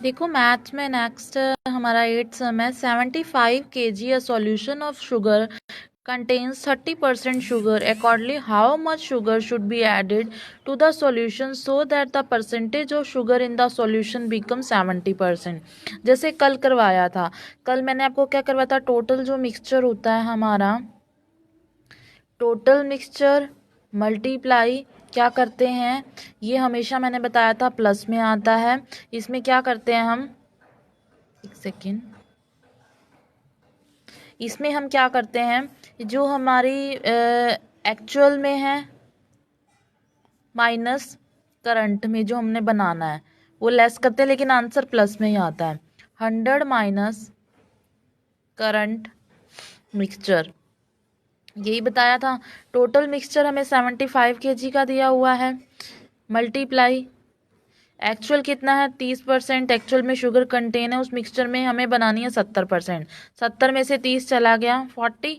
देखो मैथ में नेक्स्ट हमारा 8th सम है 75 kg a solution of sugar contains 30% sugar. Accordingly, how much sugar should be added to the solution so that the percentage of sugar in the solution becomes 70%. जैसे कल करवाया था, कल मैंने आपको क्या करवाया था, टोटल जो मिक्सचर होता है हमारा, टोटल मिक्सचर मल्टीप्लाई क्या करते हैं, ये हमेशा मैंने बताया था प्लस में आता है। इसमें क्या करते हैं हम, एक सेकेंड, इसमें हम क्या करते हैं, जो हमारी एक्चुअल में है माइनस करंट में जो हमने बनाना है वो लेस करते हैं, लेकिन आंसर प्लस में ही आता है। 100 माइनस करंट मिक्सचर, यही बताया था। टोटल मिक्सचर हमें 75 kg का दिया हुआ है, मल्टीप्लाई एक्चुअल कितना है 30%, एक्चुअल में शुगर कंटेन है उस मिक्सचर में, हमें बनानी है 70%। 70 में से 30 चला गया 40,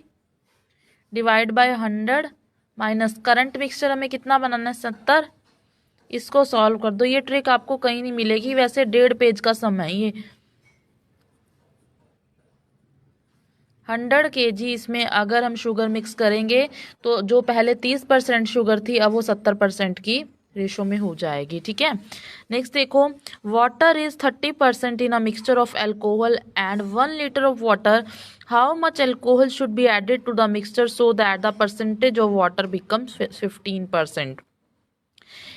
divide by 100 minus current mixture हमें कितना बनाना है 70। इसको सॉल्व कर दो, ये ट्रिक आपको कहीं नहीं मिलेगी, वैसे 1.5 पेज का सम है ये। 100 kg इसमें अगर हम शुगर मिक्स करेंगे तो जो पहले 30% शुगर थी अब वो 70% की रेशो में हो जाएगी। ठीक है, नेक्स्ट देखो, water is 30% in a mixture of alcohol and 1 litre of water, how much alcohol should be added to the mixture so that the percentage of water becomes 15%।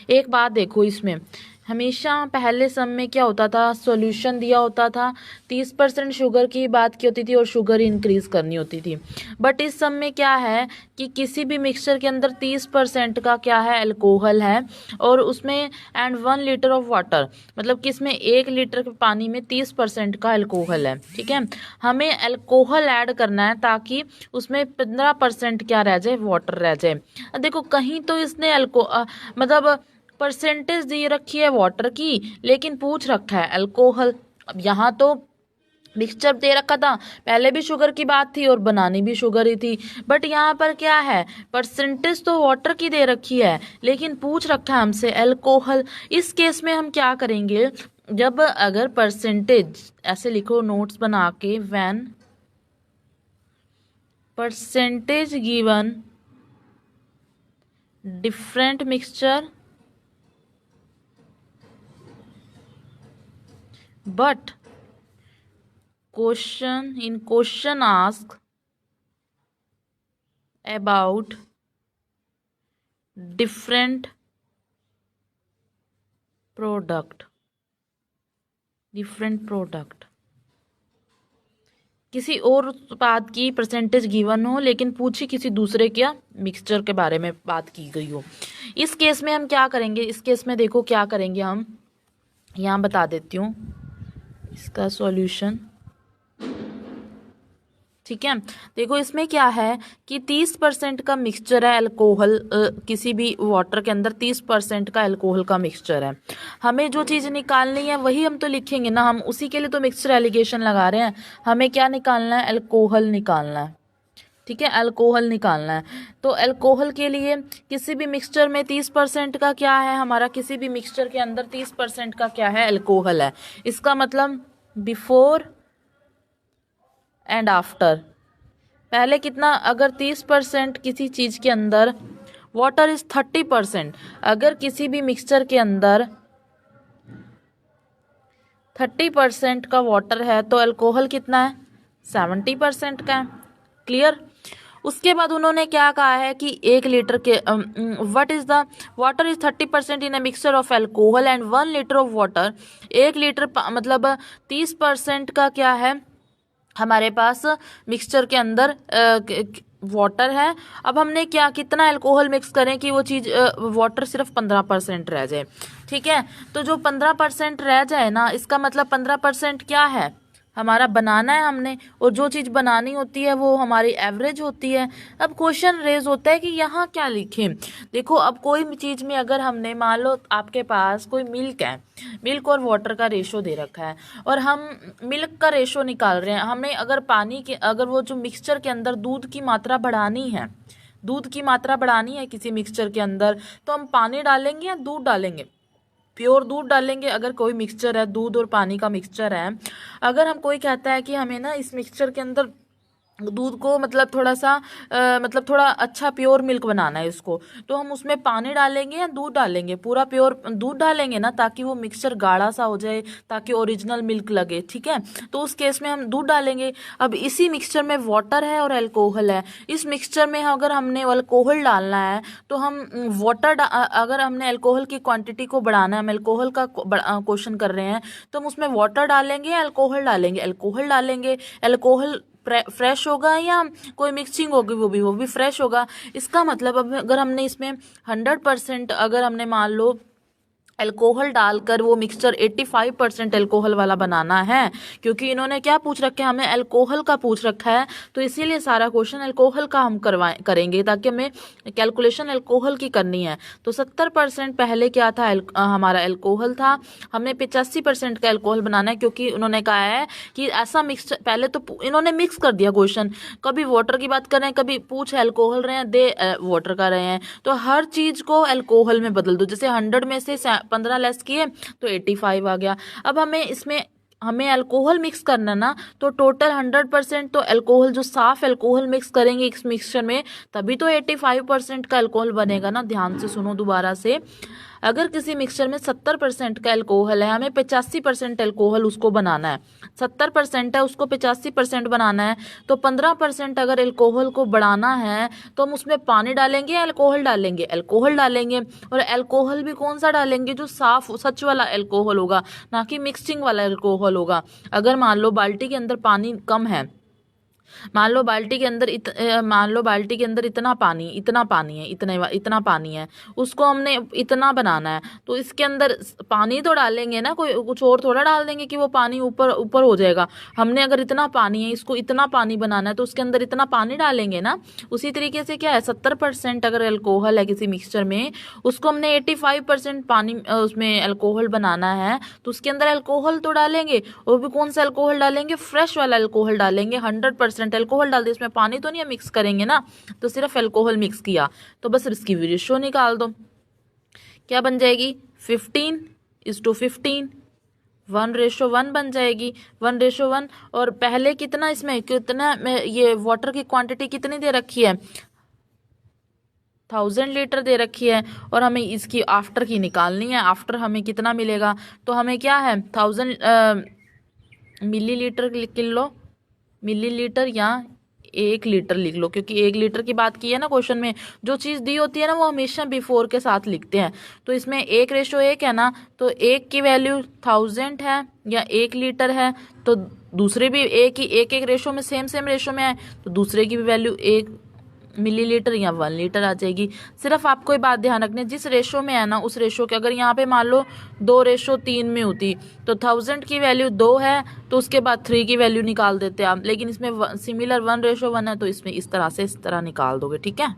एक बात देखो, इसमें हमेशा पहले सम में क्या होता था, सॉल्यूशन दिया होता था, 30% शुगर की बात की होती थी और शुगर इंक्रीज करनी होती थी। बट इस सम में क्या है कि किसी भी मिक्सचर के अंदर 30% का क्या है, अल्कोहल है, और उसमें एंड 1 लीटर ऑफ वाटर, मतलब कि इसमें 1 लीटर के पानी में 30% का अल्कोहल है। ठीक है, हमें अल्कोहल ऐड करना है ताकि उसमें 15% क्या रह जाए, वाटर रह जाए। देखो कहीं तो इसने मतलब परसेंटेज दी रखी है वाटर की, लेकिन पूछ रखा है अल्कोहल। अब यहाँ तो मिक्सचर दे रखा था, पहले भी शुगर की बात थी और बनानी भी शुगर ही थी, बट यहाँ पर क्या है, परसेंटेज तो वाटर की दे रखी है लेकिन पूछ रखा है हमसे अल्कोहल। इस केस में हम क्या करेंगे, जब अगर परसेंटेज ऐसे लिखो नोट्स बना के, when percentage given different mixture but question ask about different product, किसी और उत्पाद की परसेंटेज गिवन हो लेकिन पूछी किसी दूसरे क्या मिक्सचर के बारे में बात की गई हो। इस केस में हम क्या करेंगे, इस केस में देखो क्या करेंगे, हम यहाँ बता देती हूँ इसका सॉल्यूशन। ठीक है, देखो इसमें क्या है कि 30% का मिक्सचर है अल्कोहल, किसी भी वाटर के अंदर 30% का अल्कोहल का मिक्सचर है। हमें जो चीज़ निकालनी है वही हम तो लिखेंगे ना, हम उसी के लिए तो मिक्सचर एलिगेशन लगा रहे हैं। हमें क्या निकालना है, अल्कोहल निकालना है। ठीक है, अल्कोहल निकालना है, तो अल्कोहल के लिए किसी भी मिक्सचर में 30% का क्या है, हमारा किसी भी मिक्सचर के अंदर 30% का क्या है, अल्कोहल है। इसका मतलब बिफोर एंड आफ्टर, पहले कितना, अगर 30% किसी चीज़ के अंदर, वाटर इज 30%, अगर किसी भी मिक्सचर के अंदर 30% का वाटर है तो अल्कोहल कितना है, 70% का है। क्लियर। उसके बाद उन्होंने क्या कहा है कि 1 लीटर के what is the water is 30% in a mixture of alcohol and 1 litre of water, 1 litre मतलब 30% का क्या है हमारे पास मिक्सचर के अंदर वाटर है। अब हमने क्या, कितना अल्कोहल मिक्स करें कि वो चीज़ वाटर सिर्फ 15% रह जाए। ठीक है, तो जो 15% रह जाए ना, इसका मतलब 15% क्या है, हमारा बनाना है हमने, और जो चीज़ बनानी होती है वो हमारी एवरेज होती है। अब क्वेश्चन रेज होता है कि यहाँ क्या लिखें। देखो अब कोई भी चीज़ में अगर हमने, मान लो आपके पास कोई मिल्क है, मिल्क और वाटर का रेशो दे रखा है और हम मिल्क का रेशो निकाल रहे हैं, हमें अगर पानी के, अगर वो जो मिक्सचर के अंदर दूध की मात्रा बढ़ानी है, दूध की मात्रा बढ़ानी है किसी मिक्सचर के अंदर, तो हम पानी डालेंगे या दूध डालेंगे, प्योर दूध डालेंगे। अगर कोई मिक्सचर है, दूध और पानी का मिक्सचर है, अगर हम कोई कहता है कि हमें ना इस मिक्सचर के अंदर दूध को मतलब थोड़ा सा मतलब थोड़ा अच्छा प्योर मिल्क बनाना है इसको, तो हम उसमें पानी डालेंगे या दूध डालेंगे? पूरा प्योर दूध डालेंगे ना, ताकि वो मिक्सचर गाढ़ा सा हो जाए, ताकि ओरिजिनल मिल्क लगे, ठीक है। तो उस केस में हम दूध डालेंगे। अब इसी मिक्सचर में वाटर है और अल्कोहल है। इस मिक्सचर में अगर हमने अल्कोहल डालना है तो हम अगर हमने अल्कोहल की क्वांटिटी को बढ़ाना है, हम अल्कोहल का क्वेश्चन कर रहे हैं, तो हम उसमें वाटर डालेंगे या अल्कोहल डालेंगे? अल्कोहल डालेंगे। अल्कोहल फ्रेश होगा या कोई मिक्सिंग होगी, वो भी फ्रेश होगा। इसका मतलब अब अगर हमने इसमें 100% अगर हमने मान लो अल्कोहल डालकर वो मिक्सचर 85% अल्कोहल वाला बनाना है, क्योंकि इन्होंने क्या पूछ रखा है, हमें अल्कोहल का पूछ रखा है, तो इसीलिए सारा क्वेश्चन अल्कोहल का हम करेंगे, ताकि हमें कैलकुलेशन अल्कोहल की करनी है। तो 70% पहले क्या था, हमारा अल्कोहल था। हमें 85% का अल्कोहल बनाना है, क्योंकि उन्होंने कहा है कि ऐसा मिक्सचर, पहले तो इन्होंने मिक्स कर दिया क्वेश्चन, कभी वाटर की बात कर रहे हैं, कभी पूछ अल्कोहल रहे हैं, दे वाटर का रहे हैं, तो हर चीज को अल्कोहल में बदल दो। जैसे 100 में से 15 लेस किए तो 85 आ गया। अब हमें अल्कोहल मिक्स करना ना, तो टोटल 100% तो अल्कोहल, जो साफ अल्कोहल मिक्स करेंगे इस मिक्सचर में, तभी तो 85% का अल्कोहल बनेगा ना। ध्यान से सुनो दोबारा से। अगर किसी मिक्सचर में 70% का अल्कोहल है, हमें 85% अल्कोहल उसको बनाना है। 70% है, उसको 85% बनाना है, तो 15% अगर अल्कोहल को बढ़ाना है तो हम उसमें पानी डालेंगे या अल्कोहल डालेंगे? अल्कोहल डालेंगे। और अल्कोहल भी कौन सा डालेंगे? जो साफ सच वाला अल्कोहल होगा, ना कि मिक्सिंग वाला अल्कोहल होगा। अगर मान लो बाल्टी के अंदर पानी कम है, मान लो बाल्टी के अंदर इतना पानी है, इतना पानी है, उसको हमने इतना बनाना है, तो इसके अंदर पानी तो डालेंगे ना, कोई कुछ और थोड़ा डाल देंगे कि वो पानी ऊपर ऊपर हो जाएगा। हमने अगर इतना पानी है, इसको इतना पानी बनाना है, तो उसके अंदर इतना पानी डालेंगे ना। उसी तरीके से क्या है, 70% अगर अल्कोहल है किसी मिक्सचर में, उसको हमने 85% पानी उसमें अल्कोहल बनाना है, तो उसके अंदर अल्कोहल तो डालेंगे। वो भी कौन सा अल्कोहल डालेंगे? फ्रेश वाला अल्कोहल डालेंगे। 100% अल्कोहल डाल दिया, इसमें पानी तो नहीं मिक्स करेंगे ना, तो सिर्फ अल्कोहल मिक्स किया, तो बस इसकी रेशियो निकाल दो। क्या बन जाएगी? 15:15, 1:1 बन जाएगी। 1:1। और पहले कितना, इसमें कितना, ये वाटर की क्वांटिटी कितनी दे रखी है? 1000 लीटर दे रखी है, और हमें इसकी आफ्टर की निकालनी है। आफ्टर हमें कितना मिलेगा? तो हमें क्या है, 1000 मिलीलीटर लिख लो, मिलीलीटर या 1 लीटर लिख लो, क्योंकि 1 लीटर की बात की है ना क्वेश्चन में। जो चीज़ दी होती है ना, वो हमेशा बिफोर के साथ लिखते हैं। तो इसमें 1:1 है ना, तो 1 की वैल्यू 1000 है या 1 लीटर है, तो दूसरे भी एक रेशो में, सेम रेशो में है, तो दूसरे की भी वैल्यू 1 मिलीलीटर या 1 लीटर आ जाएगी। सिर्फ आपको ये बात ध्यान रखनी है, जिस रेशो में है ना, उस रेशो के, अगर यहाँ पे मान लो 2:3 में होती, तो 1000 की वैल्यू 2 है, तो उसके बाद 3 की वैल्यू निकाल देते आप। लेकिन इसमें सिमिलर 1:1 है, तो इसमें इस तरह निकाल दोगे, ठीक है।